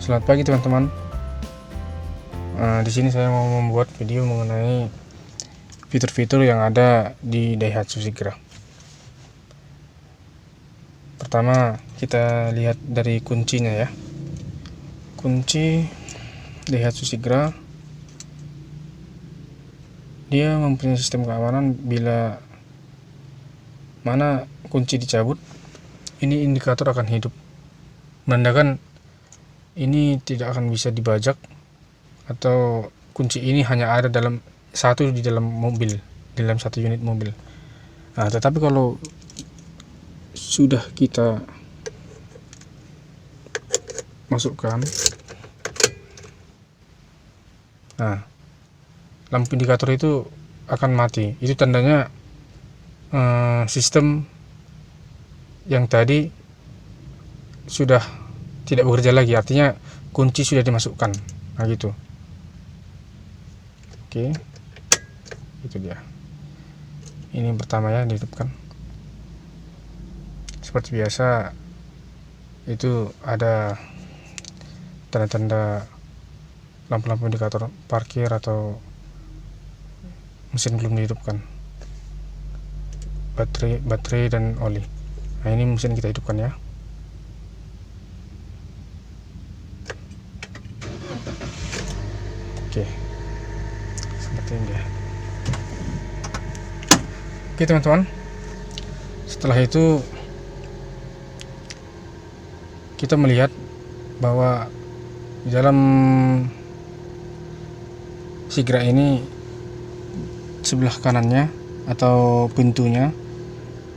Selamat pagi teman-teman. Di sini saya mau membuat video mengenai fitur-fitur yang ada di Daihatsu Sigra. Pertama, kita lihat dari kuncinya ya. Kunci Daihatsu Sigra, dia mempunyai sistem keamanan. Bila mana kunci dicabut, ini indikator akan hidup, menandakan ini tidak akan bisa dibajak, atau kunci ini hanya ada dalam di dalam mobil, dalam satu unit mobil. Tetapi kalau sudah kita masukkan, lampu indikator itu akan mati. Itu tandanya sistem yang tadi sudah tidak bekerja lagi, artinya kunci sudah dimasukkan. Gitu. Oke, itu dia. Ini pertama ya, dihidupkan. Seperti biasa, itu ada tanda-tanda lampu-lampu indikator parkir atau mesin belum dihidupkan, baterai dan oli. Ini mesin kita hidupkan ya. Oke, seperti ini ya. Oke teman-teman, setelah itu kita melihat bahwa di dalam Sigra ini, sebelah kanannya atau pintunya,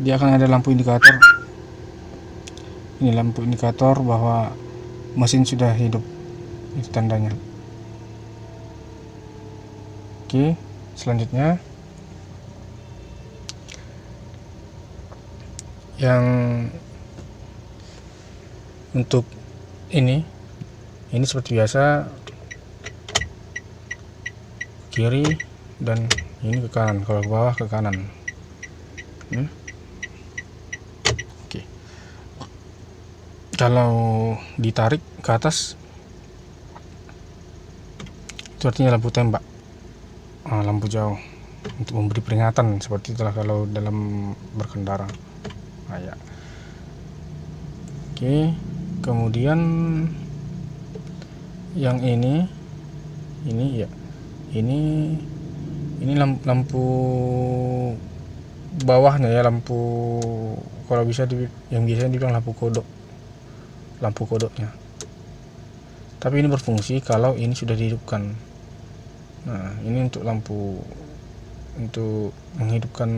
dia akan ada lampu indikator. Ini lampu indikator bahwa mesin sudah hidup, itu tandanya. Oke, selanjutnya yang untuk ini seperti biasa, kiri dan ini ke kanan, kalau ke bawah ke kanan. Oke. Kalau ditarik ke atas, itu artinya lampu tembak, lampu jauh, untuk memberi peringatan. Seperti itulah kalau dalam berkendara. Ya. Oke, kemudian yang ini ya, ini lampu bawahnya ya, lampu, kalau bisa yang biasanya dibilang lampu kodoknya. Tapi ini berfungsi kalau ini sudah dihidupkan. Ini untuk lampu, untuk menghidupkan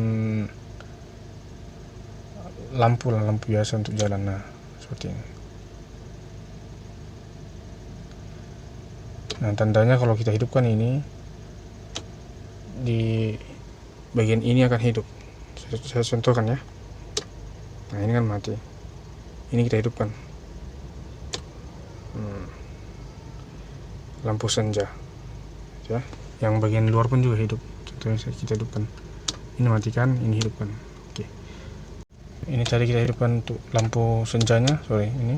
lampu biasa untuk jalan. Seperti ini. Tandanya kalau kita hidupkan ini, di bagian ini akan hidup. Saya contohkan ya. Ini kan mati. Ini kita hidupkan. Lampu senja. Ya, yang bagian luar pun juga hidup. Contohnya kita hidupkan. Ini matikan, ini hidupkan. Oke. Ini tadi kita hidupkan untuk lampu senjanya, ini.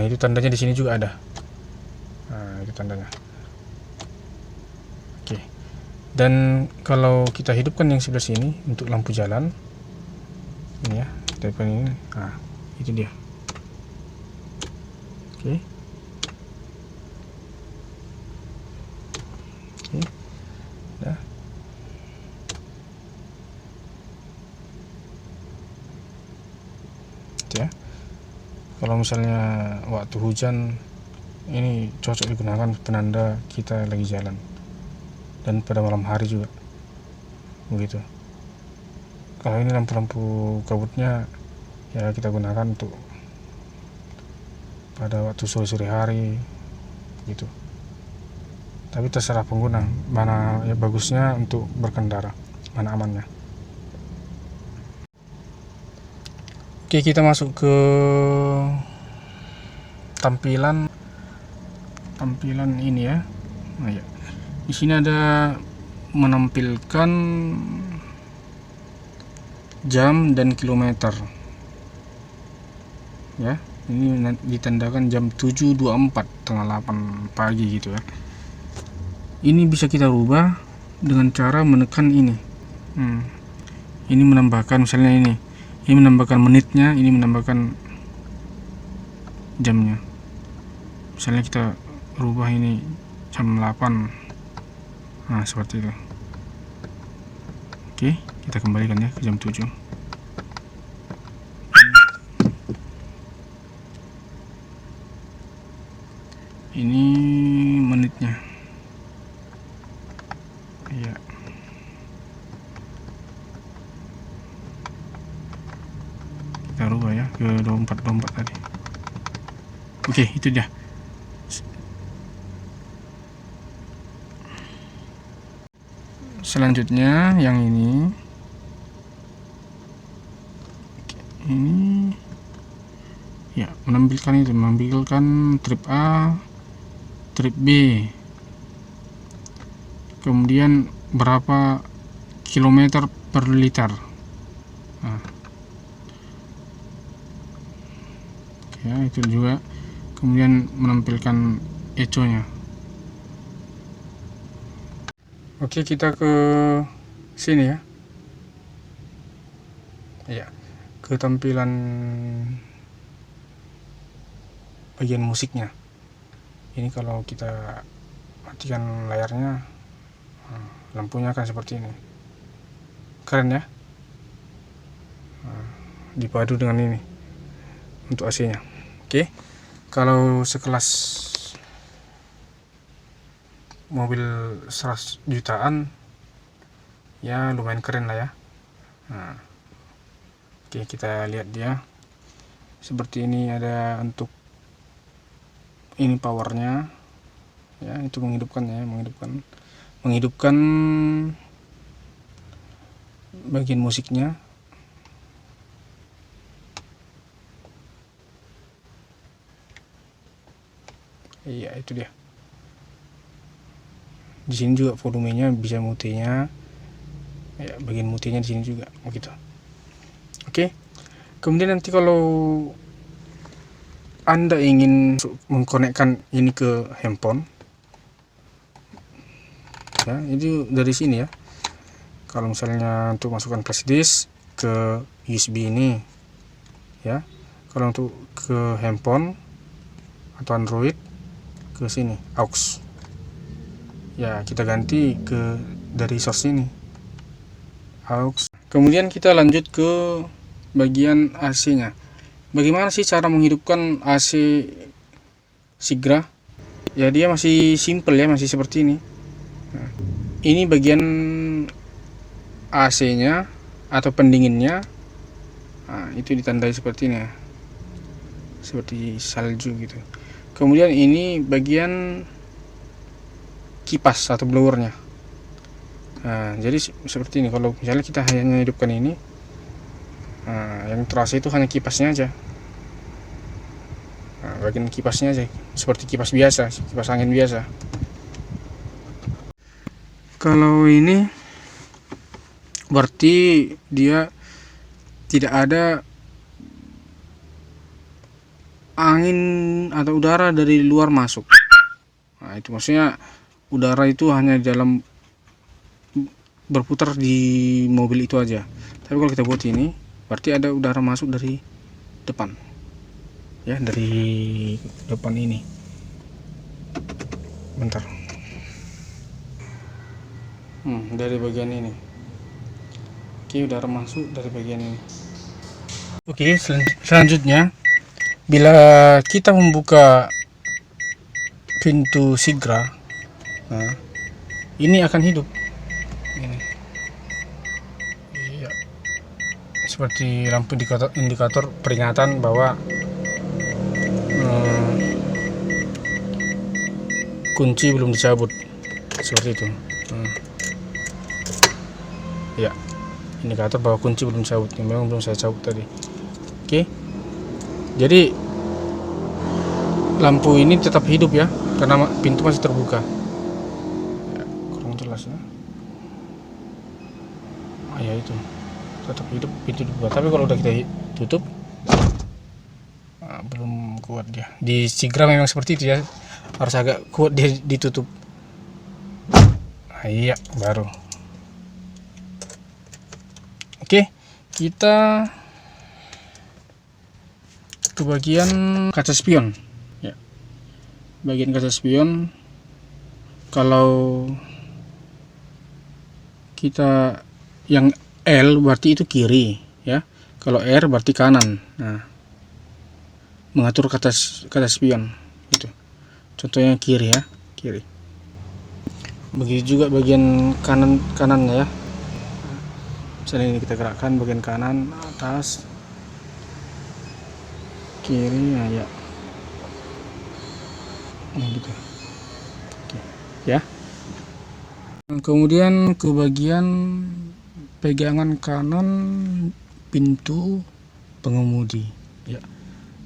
Itu tandanya di sini juga ada. Itu tandanya. Oke. Dan kalau kita hidupkan yang sebelah sini untuk lampu jalan, ini ya, kita hidupkan ini. Itu dia. Oke. Dah. Ya. Kalau misalnya waktu hujan, ini cocok digunakan penanda kita lagi jalan, dan pada malam hari juga begitu. Kalau ini lampu-lampu kabutnya ya, kita gunakan untuk pada waktu sore hari gitu. Tapi terserah pengguna mana ya bagusnya untuk berkendara, mana amannya. Oke, kita masuk ke tampilan ini ya. Ya. Di sini ada menampilkan jam dan kilometer. Ya. Ini ditandakan jam 7.24, tengah 8 pagi gitu ya. Ini bisa kita rubah dengan cara menekan ini. Ini menambahkan, misalnya ini menambahkan menitnya, ini menambahkan jamnya. Misalnya kita rubah ini jam 8. Nah, seperti itu. Oke, kita kembalikan ya ke jam 7. Ini menitnya. Iya. Kita rubah ya ke 24 tadi. Oke, itu dia. Selanjutnya yang ini ya, menampilkan trip A, trip B, kemudian berapa kilometer per liter. Nah, ya, itu juga. Kemudian menampilkan eco-nya. Oke, kita ke sini ya. Ya, ke tampilan bagian musiknya. Ini kalau kita matikan layarnya, lampunya akan seperti ini. Keren ya. Dipadu dengan ini untuk AC-nya. Oke, kalau sekelas mobil 100 jutaan ya lumayan keren lah ya. Oke, kita lihat dia seperti ini. Ada untuk ini powernya ya, itu menghidupkan bagian musiknya. Iya, itu dia. Di sini juga volumenya bisa mutinya, ya, bagian mutinya di sini juga begitu. Oke, kemudian nanti kalau Anda ingin mengkonekkan ini ke handphone, ya, itu dari sini ya. Kalau misalnya untuk masukkan flash disk ke USB ini, ya. Kalau untuk ke handphone atau Android, ke sini aux. Ya, kita ganti ke dari source ini aux. Kemudian kita lanjut ke bagian AC-nya. Bagaimana sih cara menghidupkan AC Sigra? Ya, dia masih simple ya, masih seperti ini. Nah, ini bagian AC-nya atau pendinginnya. Nah, itu ditandai seperti ini ya, seperti salju gitu. Kemudian ini bagian kipas atau blowernya. Nah, jadi seperti ini. Kalau misalnya kita hanya hidupkan ini, yang terasa itu hanya kipasnya aja. Bagian kipasnya aja, seperti kipas biasa, kipas angin biasa. Kalau ini berarti dia tidak ada angin atau udara dari luar masuk. Nah, itu maksudnya udara itu hanya dalam berputar di mobil itu aja. Tapi kalau kita buat ini, berarti ada udara masuk dari depan, ya, dari depan ini. Bentar, dari bagian ini. Oke, udara masuk dari bagian ini. Oke, selanjutnya bila kita membuka pintu Sigra, nah, ini akan hidup. Ini, iya, seperti lampu indikator peringatan bahwa kunci belum dicabut, seperti itu. Ya, indikator bahwa kunci belum dicabut. Memang belum saya cabut tadi. Oke, jadi lampu ini tetap hidup ya, karena pintu masih terbuka. Ya, kurang jelas ya. Ya, itu tetap hidup, pintu dibuka. Tapi kalau udah kita tutup, belum kuat dia. Di Sigra memang seperti itu ya, harus agak kuat dia ditutup. Nah, iya baru. Oke, kita ke bagian kaca spion ya. Bagian kaca spion, kalau kita yang L berarti itu kiri ya, kalau R berarti kanan. Nah, mengatur kaca spion itu contohnya kiri ya, kiri. Begitu juga bagian kanannya ya. Misalnya ini kita gerakkan bagian kanan, atas, kiri, nah ya, nah gitu. Oke, ya. Kemudian ke bagian pegangan kanan pintu pengemudi ya.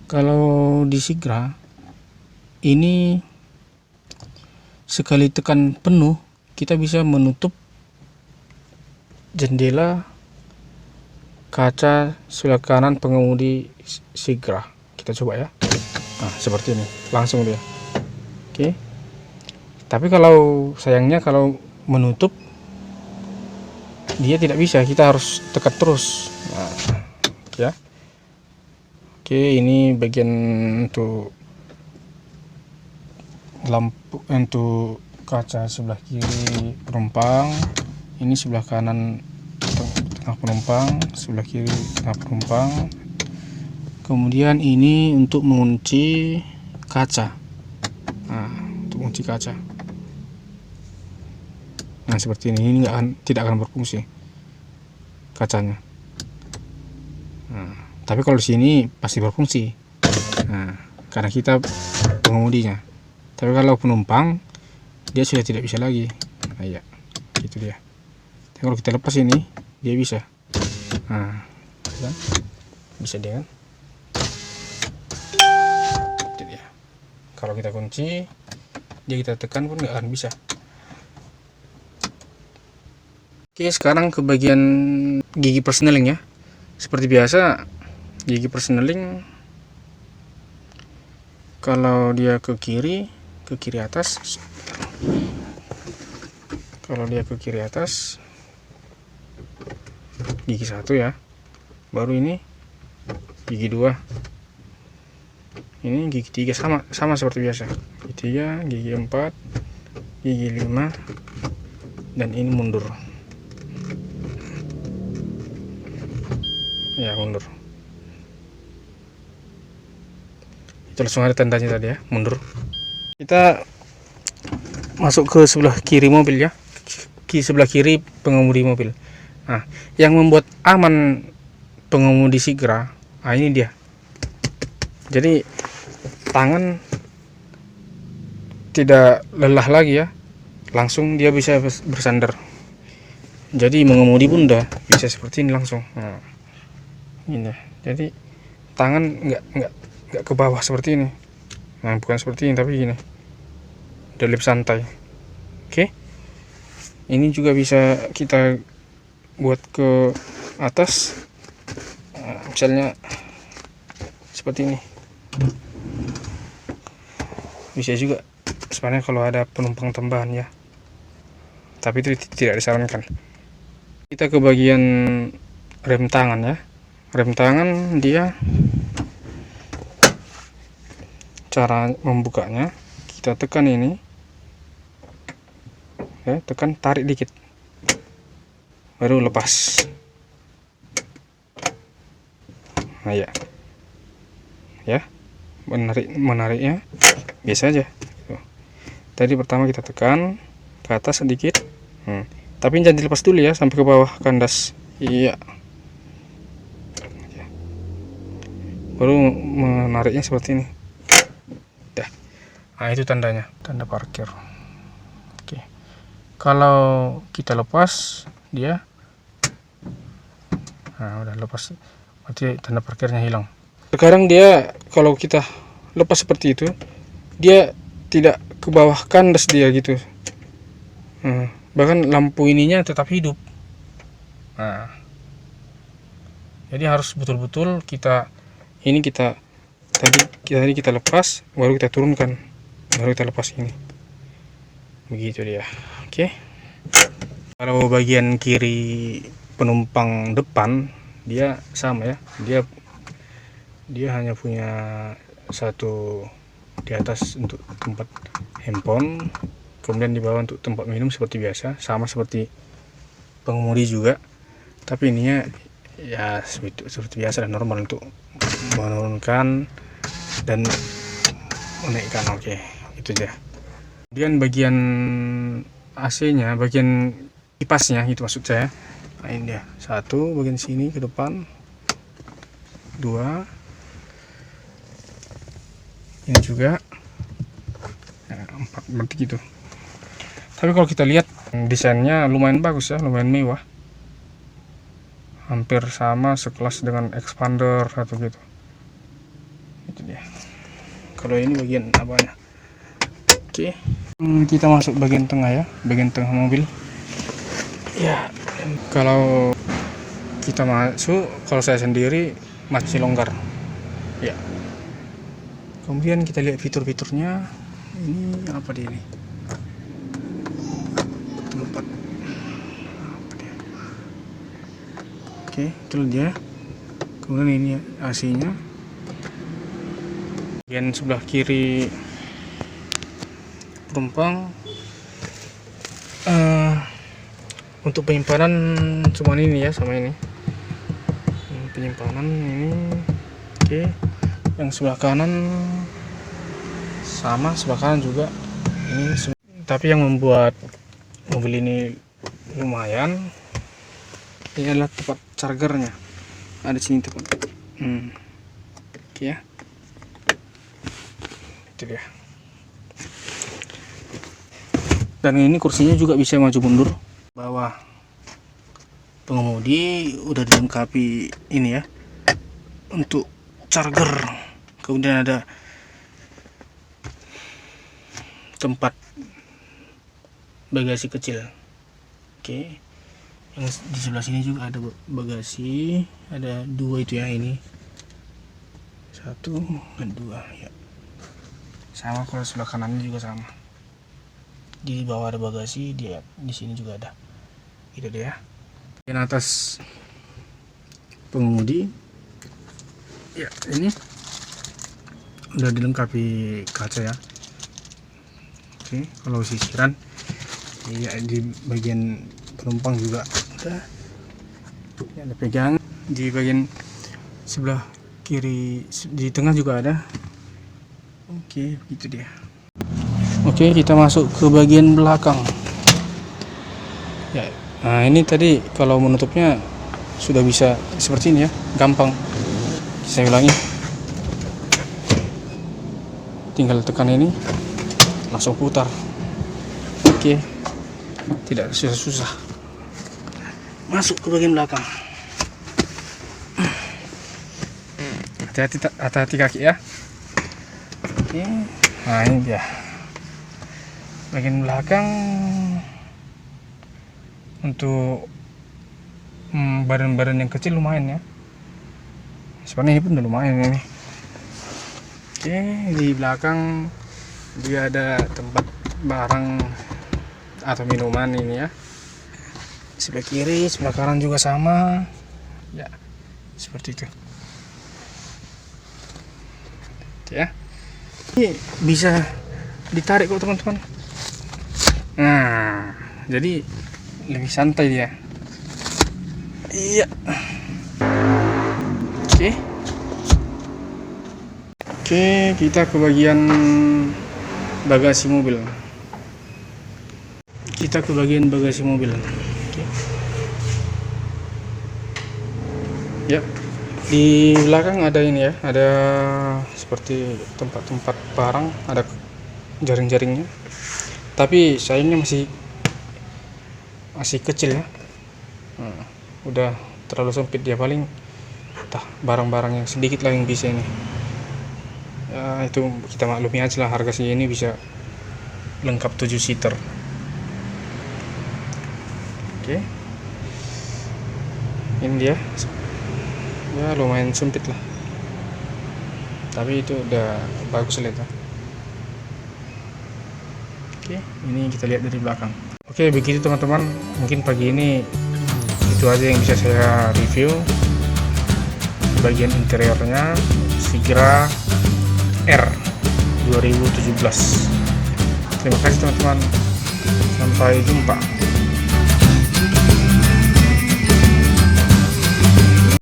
Kalau di Sigra ini sekali tekan penuh kita bisa menutup jendela kaca sebelah kanan pengemudi Sigra. Kita coba ya. Nah, seperti ini langsung dia. Oke. Tapi kalau sayangnya kalau menutup dia tidak bisa, kita harus tekan terus. Nah, ya. Oke, ini bagian untuk lampu, untuk kaca sebelah kiri penumpang. Ini sebelah kanan tengah penumpang, sebelah kiri tengah penumpang. Kemudian ini untuk mengunci kaca. Nah, untuk mengunci kaca. Nah, seperti ini tidak akan berfungsi kacanya. Nah, tapi kalau di sini pasti berfungsi. Nah, karena kita pengemudinya. Tapi kalau penumpang dia sudah tidak bisa lagi. Nah, ya, gitu dia. Tapi kalau kita lepas ini dia bisa. Nah, kan? Bisa dia kan? Itu dia. Kalau kita kunci, dia kita tekan pun nggak akan bisa. Oke, sekarang ke bagian gigi persneling ya. Seperti biasa, gigi persneling kalau dia ke kiri atas. Kalau dia ke kiri atas, gigi 1 ya. Baru ini gigi 2. Ini gigi 3 sama seperti biasa. Gigi 3, gigi 4, gigi 5, dan ini mundur. Ya, mundur. Itu langsung ada tandanya tadi ya, mundur. Kita masuk ke sebelah kiri mobil ya, sebelah kiri pengemudi mobil. Nah, yang membuat aman pengemudi Sigra, nah ini dia. Jadi tangan tidak lelah lagi ya, langsung dia bisa bersandar. Jadi mengemudi pun udah bisa seperti ini langsung. Nah, ini jadi tangan nggak ke bawah seperti ini. Nah, bukan seperti ini tapi gini, udah lebih santai. Oke, ini juga bisa kita buat ke atas. Nah, misalnya seperti ini, bisa juga sebenarnya kalau ada penumpang tambahan ya, tapi itu tidak disarankan. Kita ke bagian rem tangan ya. Rem tangan dia cara membukanya, kita tekan ini ya, tekan, tarik dikit baru lepas. Nah ya, menariknya biasa aja. Tadi pertama kita tekan ke atas sedikit, tapi jangan dilepas dulu ya sampai ke bawah kandas. Iya, baru menariknya seperti ini. Dah. Nah, itu tandanya, tanda parkir. Oke, kalau kita lepas dia, nah udah lepas, berarti tanda parkirnya hilang. Sekarang dia kalau kita lepas seperti itu, dia tidak ke bawah kandas dia gitu. Bahkan lampu ininya tetap hidup. Nah, jadi harus betul-betul kita tadi kita lepas, baru kita turunkan, baru kita lepas ini, begitu dia. Oke. Kalau bagian kiri penumpang depan dia sama ya, dia hanya punya satu di atas untuk tempat handphone, kemudian di bawah untuk tempat minum seperti biasa, sama seperti pengemudi juga. Tapi ininya ya seperti biasa dan normal untuk menurunkan dan menaikkan. Oke, itu aja. Kemudian bagian AC-nya, bagian kipasnya itu maksud saya. Nah, ini dia, satu bagian sini ke depan, dua, ini juga, nah, empat, berarti gitu. Tapi kalau kita lihat desainnya lumayan bagus ya, lumayan mewah, hampir sama sekelas dengan expander atau gitu. Itu dia. Kalau ini bagian apanya? Oke, kita masuk bagian tengah ya, bagian tengah mobil. Ya, kalau kita masuk, kalau saya sendiri masih longgar. Ya. Kemudian kita lihat fitur-fiturnya. Ini apa dia ini? Tempat. Apa dia? Oke, itu dia. Kemudian ini AC-nya. Bagian sebelah kiri penumpang, untuk penyimpanan cuma ini ya, sama ini penyimpanan ini. Oke, yang sebelah kanan sama, sebelah kanan juga ini. Tapi yang membuat mobil ini lumayan, ini adalah tempat chargernya, ada sini tempat. Oke ya, itu dia. Dan ini kursinya juga bisa maju mundur. Bawah pengemudi udah dilengkapi ini ya, untuk charger. Kemudian ada tempat bagasi kecil. Oke, yang di sebelah sini juga ada bagasi, ada dua itu ya, ini satu dan dua ya, sama. Kalau sebelah kanannya juga sama, di bawah ada bagasi, di sini juga ada. Itu dia. Di atas pengemudi ya, ini udah dilengkapi kaca ya. Oke, kalau sisiran ya, di bagian penumpang juga udah. Ini ada pegang di bagian sebelah kiri, di tengah juga ada. Oke, begitu dia. Oke, kita masuk ke bagian belakang ya. Nah, ini tadi kalau menutupnya sudah bisa seperti ini ya, gampang. Saya ulangi, tinggal tekan ini langsung putar. Oke, tidak susah-susah. Masuk ke bagian belakang. Hati-hati kaki ya. Oke, nah ini dia bagian belakang. Untuk badan-badan yang kecil lumayan ya, sebenarnya ini pun udah lumayan ini. Oke, di belakang dia ada tempat barang atau minuman ini ya. Sebelah kiri, sebelah kanan juga sama ya, seperti itu ya. Ini bisa ditarik kok teman-teman. Nah, jadi lebih santai dia. Iya. Oke, kita ke bagian bagasi mobil. Oke. Ya, di belakang ada ini ya, ada seperti tempat-tempat barang, ada jaring-jaringnya. Tapi sayangnya masih kecil ya. Udah terlalu sempit dia, paling barang-barang yang sedikit lah yang bisa ini ya. Itu kita maklumi aja lah, harga segini bisa lengkap 7 seater. Oke, ini dia ya, lumayan sempit lah. tapi itu udah bagus lihat ya. Oke, ini kita lihat dari belakang. Oke, begitu teman-teman, mungkin pagi ini itu aja yang bisa saya review bagian interiornya Sigra R 2017. Terima kasih teman-teman, sampai jumpa.